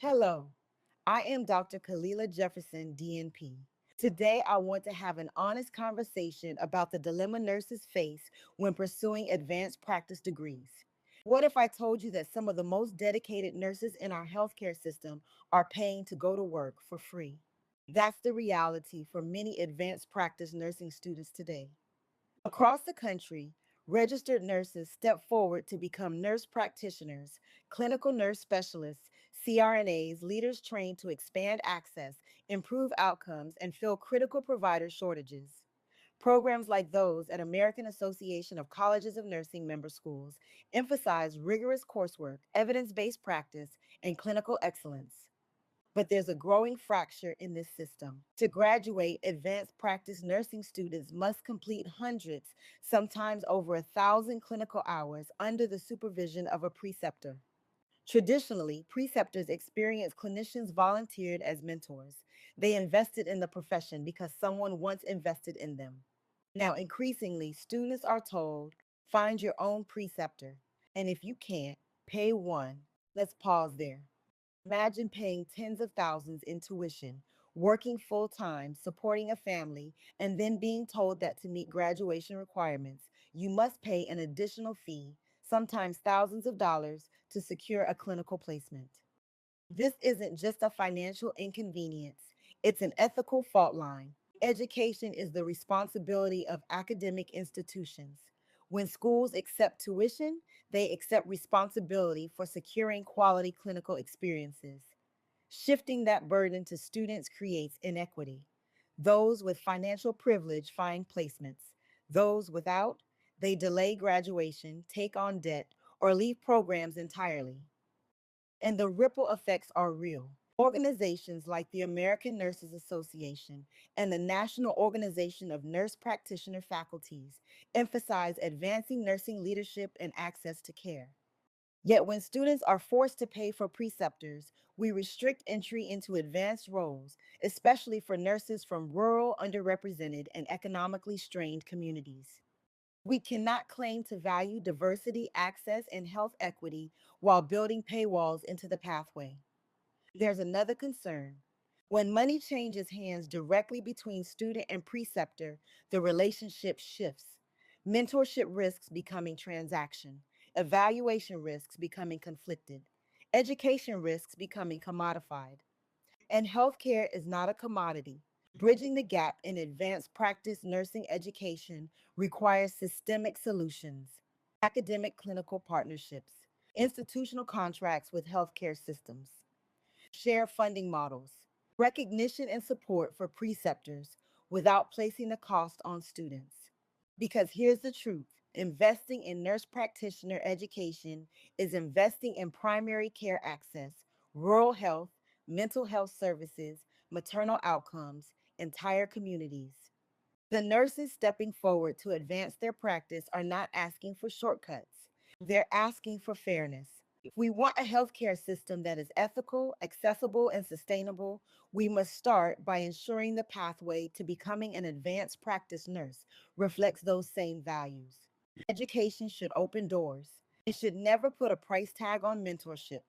Hello, I am Dr. Khalilah Jefferson, DNP. Today, I want to have an honest conversation about the dilemma nurses face when pursuing advanced practice degrees. What if I told you that some of the most dedicated nurses in our healthcare system are paying to go to work for free? That's the reality for many advanced practice nursing students today. Across the country, registered nurses step forward to become nurse practitioners, clinical nurse specialists, CRNAs, leaders trained to expand access, improve outcomes, and fill critical provider shortages. Programs like those at American Association of Colleges of Nursing member schools emphasize rigorous coursework, evidence based practice, and clinical excellence. But there's a growing fracture in this system. To graduate, advanced practice nursing students must complete hundreds, sometimes over 1,000 clinical hours under the supervision of a preceptor. Traditionally, preceptors experienced clinicians volunteered as mentors. They invested in the profession because someone once invested in them. Now, increasingly, students are told, find your own preceptor. And if you can't, pay one. Let's pause there. Imagine paying tens of thousands in tuition, working full time, supporting a family, and then being told that to meet graduation requirements, you must pay an additional fee, sometimes thousands of dollars, to secure a clinical placement. This isn't just a financial inconvenience, it's an ethical fault line. Education is the responsibility of academic institutions. When schools accept tuition, they accept responsibility for securing quality clinical experiences. Shifting that burden to students creates inequity. Those with financial privilege find placements. Those without, they delay graduation, take on debt, or leave programs entirely. And the ripple effects are real. Organizations like the American Nurses Association and the National Organization of Nurse Practitioner Faculties emphasize advancing nursing leadership and access to care. Yet, when students are forced to pay for preceptors, we restrict entry into advanced roles, especially for nurses from rural, underrepresented, and economically strained communities. We cannot claim to value diversity, access, and health equity while building paywalls into the pathway. There's another concern. When money changes hands directly between student and preceptor, the relationship shifts. Mentorship risks becoming transaction, evaluation risks becoming conflicted, education risks becoming commodified. And healthcare is not a commodity. Bridging the gap in advanced practice nursing education requires systemic solutions, academic clinical partnerships, institutional contracts with healthcare systems, share funding models, recognition and support for preceptors without placing the cost on students. Because here's the truth, investing in nurse practitioner education is investing in primary care access, rural health, mental health services, maternal outcomes, entire communities. The nurses stepping forward to advance their practice are not asking for shortcuts. They're asking for fairness. If we want a healthcare system that is ethical, accessible, and sustainable, we must start by ensuring the pathway to becoming an advanced practice nurse reflects those same values. Education should open doors. It should never put a price tag on mentorship.